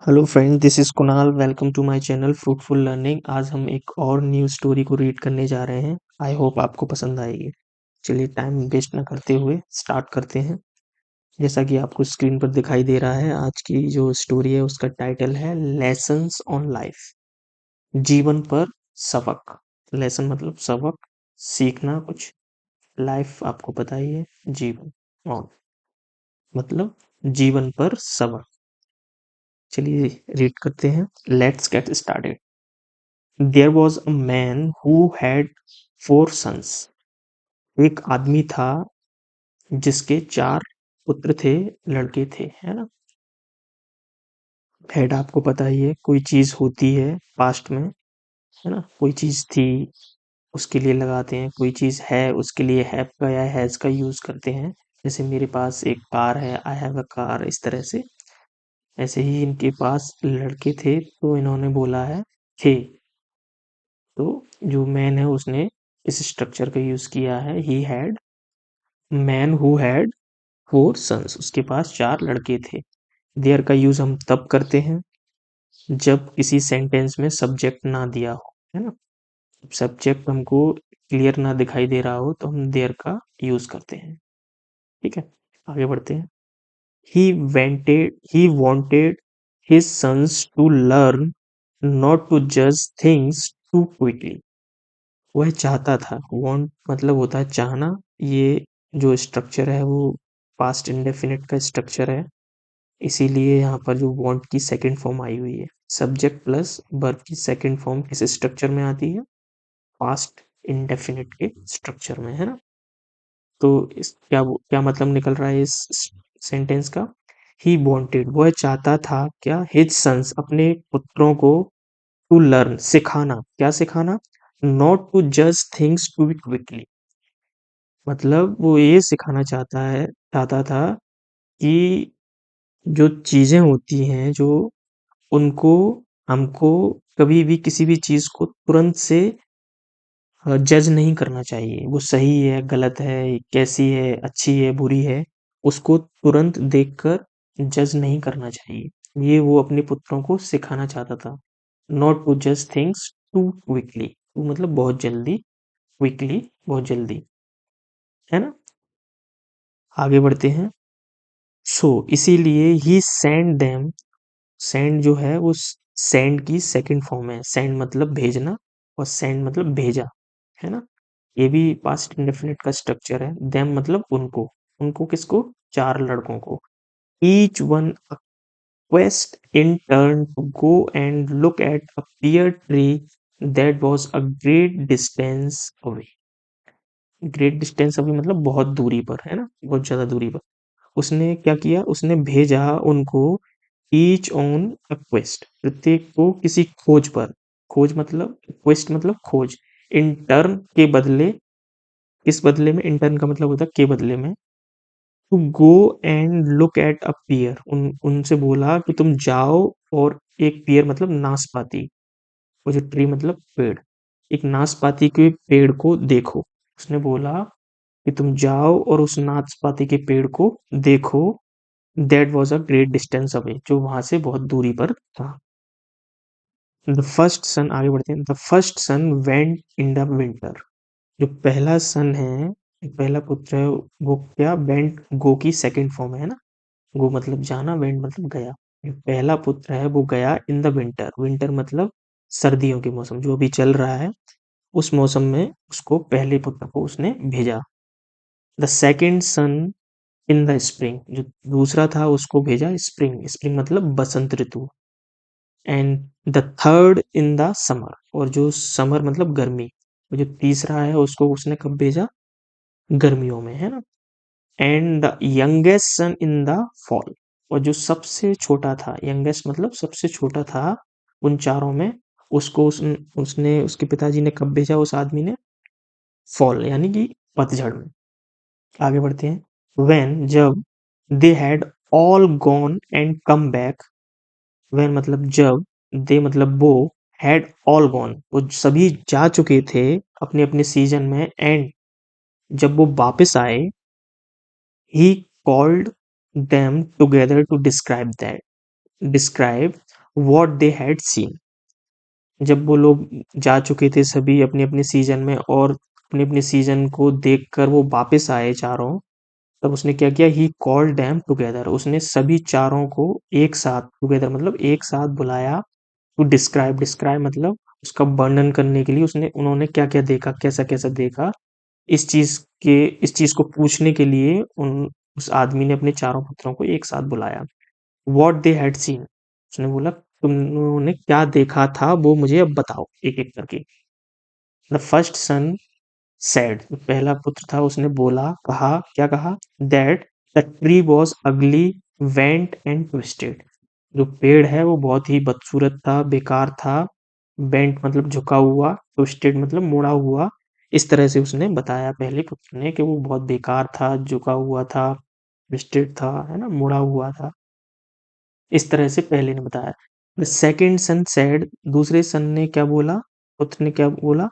Hello friend, this is Kunal. Welcome to my channel fruitful learning. आज हम एक और न्यू स्टोरी को रीड करने जा रहे हैं। आई होप आपको पसंद आएगी। चलिए टाइम वेस्ट ना करते हुए स्टार्ट करते हैं। जैसा कि आपको स्क्रीन पर दिखाई दे रहा है, आज की जो स्टोरी है उसका टाइटल है लेसन्स ऑन लाइफ। जीवन पर सबक। लेसन मतलब सबक, सीखना कुछ। लाइफ आपको पता ही है, जीवन। ऑन मतलब जीवन पर सबक। चलिए रीड करते हैं। Let's get started. There was a man who had 4 sons। एक आदमी था जिसके 4 पुत्र थे, लड़के थे, है ना। हेड आपको पता ही है, कोई चीज होती है पास्ट में, है ना। कोई चीज थी उसके लिए लगाते हैं, कोई चीज है उसके लिए हैव का या हैज का यूज करते हैं। जैसे मेरे पास एक कार है, आई हैव अ कार, इस तरह से। ऐसे ही इनके पास लड़के थे तो इन्होंने बोला है थे। तो जो मैन है उसने इस स्ट्रक्चर का यूज किया है। He had, man who had 4 sons, उसके पास 4 लड़के थे। देयर का यूज हम तब करते हैं जब किसी सेंटेंस में सब्जेक्ट ना दिया हो, है ना। सब्जेक्ट हमको क्लियर ना दिखाई दे रहा हो तो हम देयर का यूज करते हैं। ठीक है, आगे बढ़ते हैं। He wanted his sons to learn not to जज थिंग्स टू क्विकली। वह चाहता था, वांट मतलब होता है चाहना। ये जो स्ट्रक्चर है वो पास्ट इंडेफिनिट का स्ट्रक्चर है, इसीलिए यहाँ पर जो वांट की सेकंड फॉर्म आई हुई है। सब्जेक्ट प्लस वर्ब की सेकंड फॉर्म किस स्ट्रक्चर में आती है? पास्ट इंडेफिनिट के स्ट्रक्चर में, है ना। तो इस क्या मतलब निकल रहा है इस सेंटेंस का? ही वांटेड, वह चाहता था क्या? हिज सन्स, अपने पुत्रों को, टू लर्न, सिखाना। क्या सिखाना? नॉट टू जज थिंग्स टू क्विकली। मतलब वो ये सिखाना चाहता था कि जो चीजें होती हैं, जो उनको हमको कभी भी किसी भी चीज को तुरंत से जज नहीं करना चाहिए। वो सही है, गलत है, कैसी है, अच्छी है, बुरी है, उसको तुरंत देखकर जज नहीं करना चाहिए। ये वो अपने पुत्रों को सिखाना चाहता था। नॉट टू जज थिंग्स टू क्विकली, मतलब बहुत जल्दी, क्विकली बहुत जल्दी, है ना। आगे बढ़ते हैं। सो इसीलिए ही सेंड देम। सेंड जो है वो सेंड की सेकंड फॉर्म है। सेंड मतलब भेजना और सेंड मतलब भेजा, है ना। ये भी पास्ट इंडेफिनिट का स्ट्रक्चर है। देम मतलब उनको। उनको किसको? 4 लड़कों को। Each one a quest in turn to go and look at a pear tree that was a great distance away। Great distance away मतलब बहुत दूरी पर, है ना, बहुत ज्यादा दूरी पर। उसने क्या किया? उसने भेजा उनको ईच ऑन अ क्वेस्ट, प्रत्येक को किसी खोज पर। खोज मतलब, क्वेस्ट मतलब खोज। इन टर्न के बदले, किस बदले में? इन टर्न का मतलब होता है के बदले में। To go and look at a pear, उनसे बोला कि तुम जाओ और एक पियर मतलब नाशपाती, वो जो ट्री मतलब पेड़, एक नाशपाती के पेड़ को देखो। उसने बोला कि तुम जाओ और उस नाशपाती के पेड़ को देखो। That was a great distance away, जो वहां से बहुत दूरी पर था। द फर्स्ट सन, आगे बढ़ते हैं। The first son went in the winter. जो पहला सन है, पहला पुत्र है, वो क्या? वेंट, गो की सेकंड फॉर्म है ना। गो मतलब जाना, वेंट मतलब गया। जो पहला पुत्र है वो गया इन द विंटर। विंटर मतलब सर्दियों के मौसम जो अभी चल रहा है, उस मौसम में उसको, पहले पुत्र को उसने भेजा। The second son in the spring, जो दूसरा था उसको भेजा स्प्रिंग। स्प्रिंग मतलब बसंत ऋतु। And the third in the summer, और जो समर मतलब गर्मी। और जो तीसरा है उसको उसने कब भेजा? गर्मियों में, है ना। And the youngest son in the fall, और जो सबसे छोटा था, यंगेस्ट मतलब सबसे छोटा था उन चारों में, उसको उसने, उसके पिताजी ने कब भेजा उस आदमी ने? फॉल यानी कि पतझड़ में। आगे बढ़ते हैं। व्हेन, जब, they had all gone and come back. When मतलब जब, दे मतलब वो, हैड ऑल गॉन वो सभी जा चुके थे अपने अपने सीजन में, एंड जब वो वापस आए, he called them together to describe that. Describe what they had seen. जब वो लोग जा चुके थे सभी अपने-अपने सीज़न में और अपने-अपने सीज़न को देखकर वो वापस आए चारों, तब उसने क्या किया, ही कॉल्ड देम टुगेदर, उसने सभी चारों को एक साथ, टुगेदर मतलब एक साथ बुलाया, टू डिस्क्राइब, डिस्क्राइब मतलब उसका वर्णन करने के लिए उसने उन्होंने क्या-क्या देखा, कैसा-कैसा देखा, इस चीज़ इस चीज़ को पूछने के लिए उन उस आदमी ने अपने चारों पुत्रों को एक साथ बुलाया। व्हाट दे हैड सीन, उसने बोला तुम लोगों ने क्या देखा था वो मुझे अब बताओ एक-एक करके। द फर्स्ट सन सैड, पहला पुत्र था उसने बोला, कहा, क्या कहा, दैट द ट्री वॉज अगली, वेंट एंड ट्विस्टेड, जो पेड़ है वो बहुत ही बदसूरत था, बेकार था, बेंट मतलब झुका हुआ, ट्विस्टेड मतलब मुड़ा हुआ, इस तरह से उसने बताया पहले पुत्र ने कि वो बहुत बेकार था, झुका हुआ था, ट्विस्टेड था, है ना, मुड़ा हुआ था, इस तरह से पहले ने बताया। द सेकंड सन सैड, दूसरे सन ने क्या बोला, पुत्र ने क्या बोला,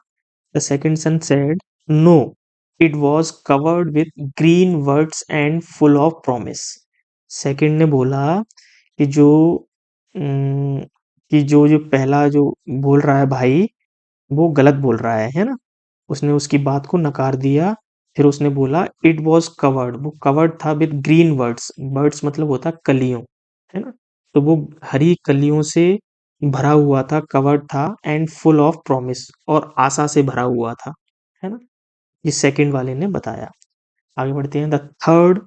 The second son said, "No, it was covered with green words and full of promise." Second ने बोला कि उम, जो पहला जो बोल रहा है भाई, वो गलत बोल रहा है ना? उसने उसकी बात को नकार दिया। फिर उसने बोला, "It was covered", वो कवर्ड था विद ग्रीन वर्ड्स, वर्ड्स मतलब होता है कलियों, है ना? तो वो हरी कलियों से भरा हुआ था, कवर्ड था, एंड फुल ऑफ प्रॉमिस, और आशा से भरा हुआ था, है ना? ये सेकंड वाले ने बताया। आगे बढ़ते हैं। द थर्ड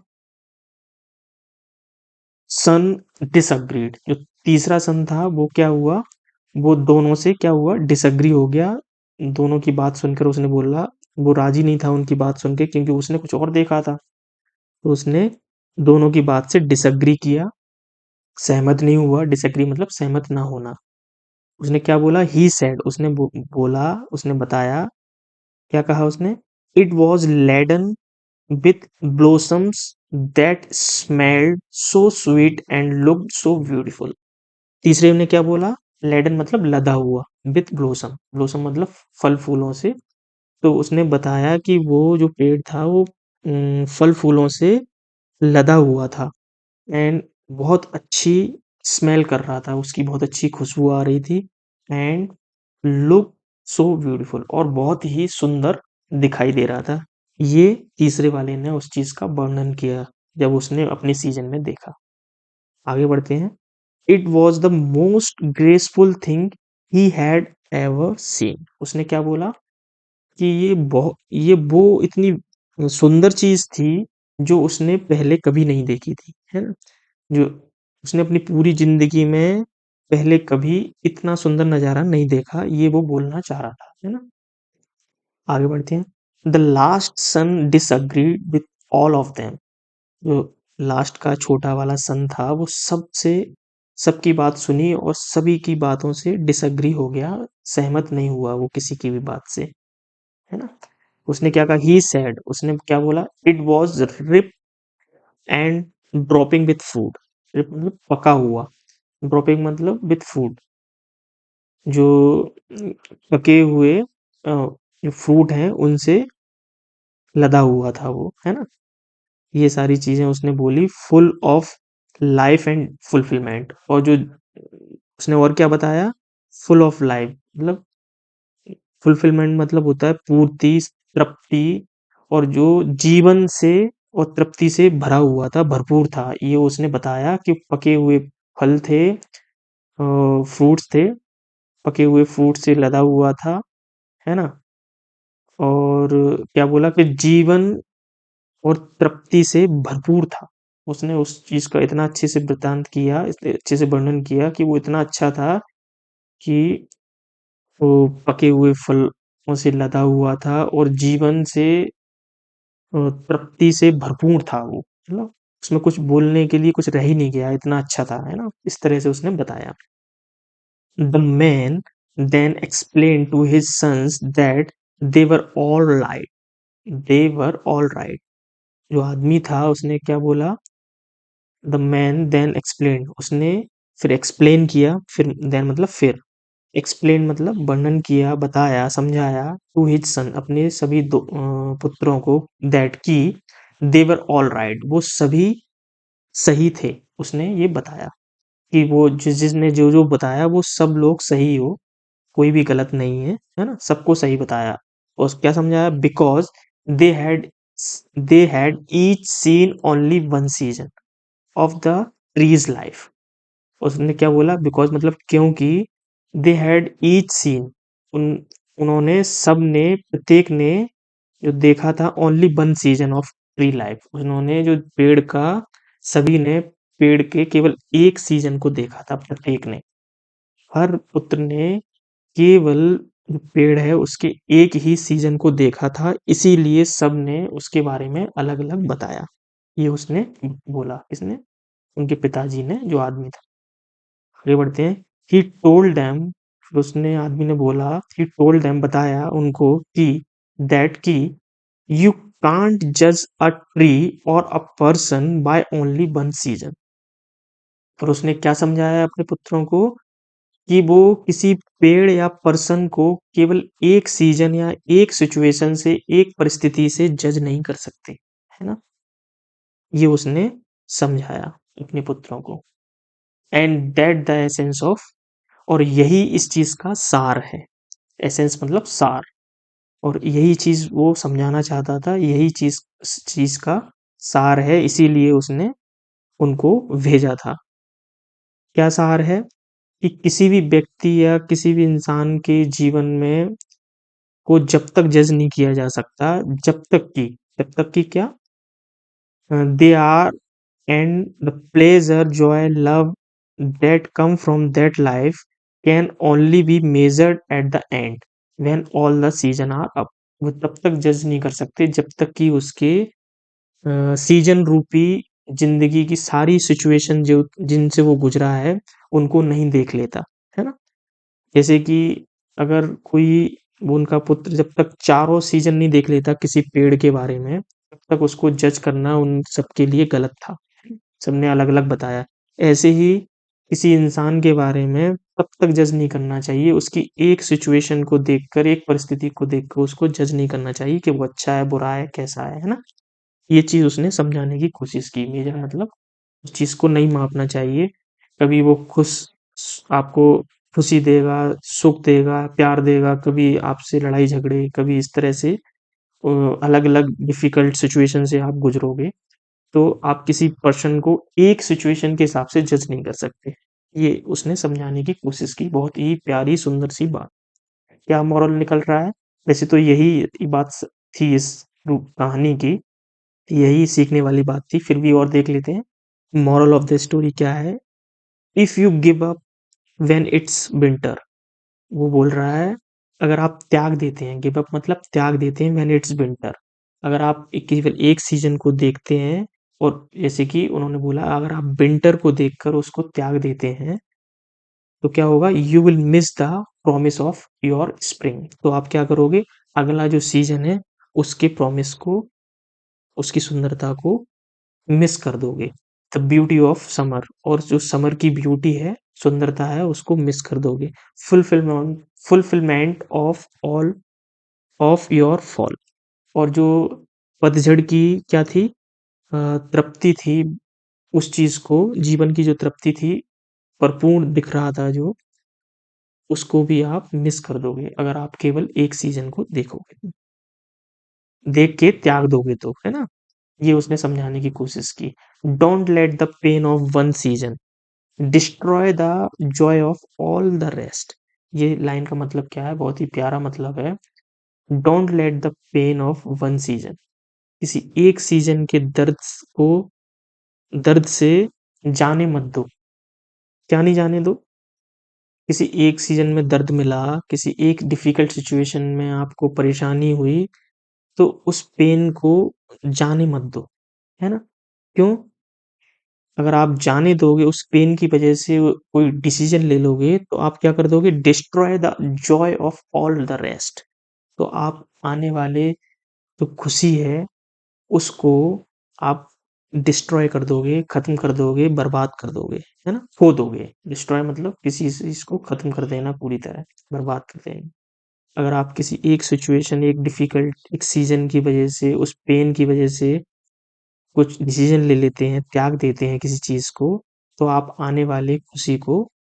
सन डिसएग्रीड, जो तीसरा सन था वो क्या हुआ, वो दोनों से क्या हुआ, डिसएग्री हो गया, दोनों की बात सुनकर उसने बोला, वो राजी नहीं था उनकी बात सुन के क्योंकि उसने कुछ और देखा था, तो उसने दोनों की बात से डिसएग्री किया, सहमत नहीं हुआ, डिसएग्री मतलब सहमत ना होना। उसने क्या बोला, ही सेड, उसने बोला, उसने बताया, क्या कहा उसने, it was laden with blossoms that smelled so sweet and looked so beautiful. तीसरे ने क्या बोला, लेडन मतलब लदा हुआ, विथ ब्लोसम, ब्लोसम मतलब फल फूलों से, तो उसने बताया कि वो जो पेड़ था वो फल फूलों से लदा हुआ था, एंड बहुत अच्छी स्मेल कर रहा था, उसकी बहुत अच्छी खुशबू आ रही थी, एंड लुक सो ब्यूटीफुल, और बहुत ही सुंदर दिखाई दे रहा था। ये तीसरे वाले ने उस चीज का वर्णन किया जब उसने अपने सीजन में देखा। आगे बढ़ते हैं। It was the most graceful thing he had ever seen, उसने क्या बोला कि ये वो इतनी सुंदर चीज थी जो उसने पहले कभी नहीं देखी थी, है ना, जो उसने अपनी पूरी जिंदगी में पहले कभी इतना सुंदर नजारा नहीं देखा, ये वो बोलना चाह रहा था, है ना। आगे बढ़ते हैं। The last son disagreed with all of them, जो लास्ट का छोटा वाला सन था वो सबकी बात सुनी और सभी की बातों से डिसएग्री हो गया, सहमत नहीं हुआ वो किसी की भी बात से, है ना। उसने क्या कहा, ही सेड, उसने क्या बोला, it was ripe and dropping with food, ripe मतलब पका हुआ, ड्रॉपिंग मतलब विथ फूड, जो पके हुए जो फ्रूट हैं उनसे लदा हुआ था वो, है ना। ये सारी चीजें उसने बोली, full of life and fulfilment, और जो उसने और क्या बताया, फुल ऑफ लाइफ मतलब फुलफिलमेंट मतलब होता है पूर्ति, तृप्ति, और जो जीवन से और तृप्ति से भरा हुआ था, भरपूर था, ये उसने बताया कि पके हुए फल थे, फ्रूट्स थे, पके हुए फ्रूट से लदा हुआ था, है ना। और क्या बोला कि जीवन और तृप्ति से भरपूर था, उसने उस चीज का इतना अच्छे से वृतांत किया, इतने अच्छे से वर्णन किया कि वो इतना अच्छा था कि वो पके हुए फलों से लदा हुआ था और जीवन से तृप्ति से भरपूर था वो, मतलब उसमें कुछ बोलने के लिए कुछ रह ही नहीं गया, इतना अच्छा था, है ना, इस तरह से उसने बताया। The man then explain to his sons that they were all right, they were all right, जो आदमी था उसने क्या बोला, द मैन देन एक्सप्लेन, उसने फिर एक्सप्लेन किया, फिर देन मतलब फिर, एक्सप्लेन मतलब वर्णन किया, बताया, समझाया, टू हिज सन अपने सभी पुत्रों को, दैट की देवर ऑल राइट, वो सभी सही थे, उसने ये बताया कि वो जिसने जो-जो बताया वो सब लोग सही हो, कोई भी गलत नहीं है ना? सबको सही बताया और क्या समझाया because they had they had each seen only one season off the trees life. उसने क्या बोला बिकॉज़ मतलब क्योंकि दे हैड ईच सीन उन उन्होंने सबने प्रत्येक ने जो देखा था only one season off tree life. उन्होंने जो पेड़ का सभी ने पेड़ के केवल एक सीज़न को देखा था प्रत्येक ने। हर पुत्र ने केवल जो पेड़ है उसके एक ही सीज़न को देखा था, इसीलिए सबने उसके बारे में अलग-अलग बताया। ये उसने बोला, किसने? उनके पिताजी ने, जो आदमी था। आगे बढ़ते हैं। ही टोल्ड देम, फिर उसने आदमी ने बोला, ही टोल्ड देम बताया उनको कि दैट कि यू कांट जज अ ट्री और a person by only one season. और उसने क्या समझाया अपने पुत्रों को कि वो किसी पेड़ या पर्सन को केवल एक सीजन या एक सिचुएशन से, एक परिस्थिति से जज नहीं कर सकते, है ना? ये उसने समझाया अपने पुत्रों को। And that the essence of, और यही इस चीज का सार है। एसेंस मतलब सार। और यही चीज वो समझाना चाहता था, यही चीज चीज का सार है, इसीलिए उसने उनको भेजा था। क्या सार है? कि किसी भी व्यक्ति या किसी भी इंसान के जीवन में को जब तक जज नहीं किया जा सकता, जब तक कि क्या, they are and the pleasure joy love that come from that life can only be measured at the end when all the season are up। वो तब तक जज नहीं कर सकते जब तक कि उसके सीजन रूपी जिंदगी की सारी सिचुएशन जो जिनसे वो गुजरा है उनको नहीं देख लेता, है ना? जैसे कि अगर कोई, वो उनका पुत्र जब तक चारों सीजन नहीं देख लेता किसी पेड़ के बारे में, तब तक उसको जज करना उन सबके लिए गलत था। सबने अलग-अलग बताया। ऐसे ही किसी इंसान के बारे में तब तक जज नहीं करना चाहिए, उसकी एक सिचुएशन को देखकर, एक परिस्थिति को देखकर उसको जज नहीं करना चाहिए कि वो अच्छा है, बुरा है, कैसा है ना? ये चीज़ उसने समझाने की कोशिश की। मेजर मतलब उस चीज़ को नहीं मापना चाहिए। कभी वो आपको खुशी देगा, सुख देगा, प्यार देगा, कभी आपसे लड़ाई झगड़े, कभी इस तरह से अलग-अलग डिफिकल्ट सिचुएशन से आप गुजरोगे। तो आप किसी पर्सन को एक सिचुएशन के हिसाब से जज नहीं कर सकते। ये उसने समझाने की कोशिश की, बहुत ही प्यारी सुंदर सी बात। क्या मॉरल निकल रहा है? वैसे तो यही बात थी इस कहानी की, यही सीखने वाली बात थी, फिर भी और देख लेते हैं। मॉरल ऑफ द स्टोरी क्या है? If you give up when it's winter, वो बोल रहा है अगर आप त्याग देते हैं, गिव अप मतलब त्याग देते हैं, व्हेन इट्स विंटर, अगर आप केवल एक सीजन को देखते हैं और जैसे कि उन्होंने बोला अगर आप विंटर को देखकर उसको त्याग देते हैं तो क्या होगा, you will miss the promise of your spring. तो आप क्या करोगे, अगला जो सीजन है उसके प्रॉमिस को, उसकी सुंदरता को मिस कर दोगे। द ब्यूटी ऑफ समर, और जो समर की ब्यूटी है, सुंदरता है, उसको मिस कर दोगे। Fulfilment of all of your fall, और जो पतझड़ की क्या थी, तृप्ति थी, उस चीज को, जीवन की जो तृप्ति थी, परिपूर्ण दिख रहा था जो, उसको भी आप मिस कर दोगे अगर आप केवल एक सीजन को देखोगे, देख के त्याग दोगे तो, है ना? ये उसने समझाने की कोशिश की। Don't let the pain of one season destroy the Joy of all the rest. ये लाइन का मतलब क्या है? बहुत ही प्यारा मतलब है। Don't let the pain of one season, किसी एक सीजन के को, दर्द से जाने मत दो। क्या नहीं जाने दो? किसी एक सीजन में दर्द मिला, किसी एक डिफिकल्ट सिचुएशन में आपको परेशानी हुई, तो उस पेन को जाने मत दो, है ना? क्यों? अगर आप जाने दोगे उस पेन की वजह से, कोई डिसीजन ले लोगे, तो आप क्या कर दोगे, destroy the Joy of all the rest. तो आप आने वाले जो खुशी है उसको आप डिस्ट्रॉय कर दोगे, खत्म कर दोगे, बर्बाद कर दोगे, है ना? खो दोगे। डिस्ट्रॉय मतलब किसी चीज को खत्म कर देना पूरी तरह, बर्बाद कर देना। अगर आप किसी एक सिचुएशन, एक डिफिकल्ट एक सीजन की वजह से, उस पेन की वजह से कुछ डिसीजन ले लेते हैं, त्याग देते हैं किसी चीज को, तो आप आने वाली खुशी को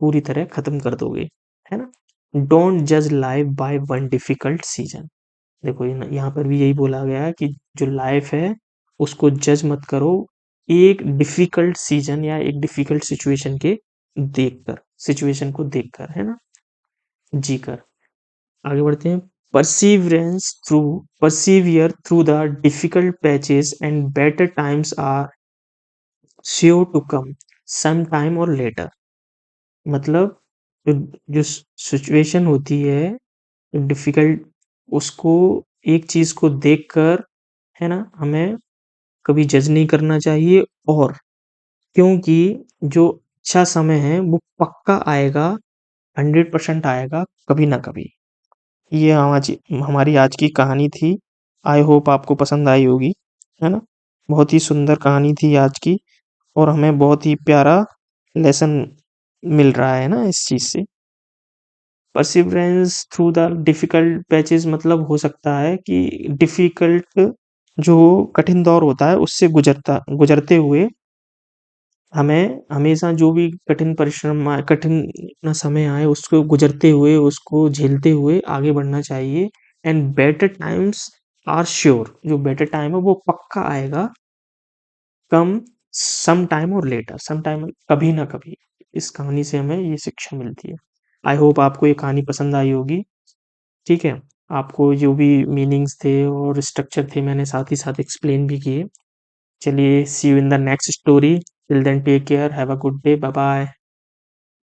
पूरी तरह खत्म कर दोगे, है ना? डोंट जज life by one difficult season. देखो यहाँ पर भी यही बोला गया है कि जो लाइफ है उसको जज मत करो एक डिफिकल्ट सीजन या एक डिफिकल्ट सिचुएशन को देखकर, है ना? जी कर। आगे बढ़ते हैं। Persevere through the difficult patches and better times are sure to come some time or later. मतलब जो जो सिचुएशन होती है डिफिकल्ट, उसको एक चीज को देखकर, है ना, हमें कभी जज नहीं करना चाहिए। और क्योंकि जो अच्छा समय है वो पक्का आएगा, 100% आएगा कभी ना कभी। ये हमारी आज की कहानी थी। आई होप आपको पसंद आई होगी, है ना? बहुत ही सुंदर कहानी थी आज की, और हमें बहुत ही प्यारा लेसन मिल रहा है ना इस चीज से। Perseverance through the difficult patches मतलब हो सकता है कि डिफिकल्ट जो कठिन दौर होता है उससे गुजरते हुए हमें हमेशा जो भी कठिन अपना समय आए उसको गुजरते हुए, उसको झेलते हुए आगे बढ़ना चाहिए। And better times are sure, जो बेटर टाइम है वो पक्का आएगा, come some time or later, some time कभी ना कभी। इस कहानी से हमें ये शिक्षा मिलती है। आई होप आपको ये कहानी पसंद आई होगी। ठीक है, आपको जो भी मीनिंग्स थे और स्ट्रक्चर थे मैंने साथ ही साथ एक्सप्लेन भी किए। चलिए, see you in the next story. Till then take care, have a good day, bye bye.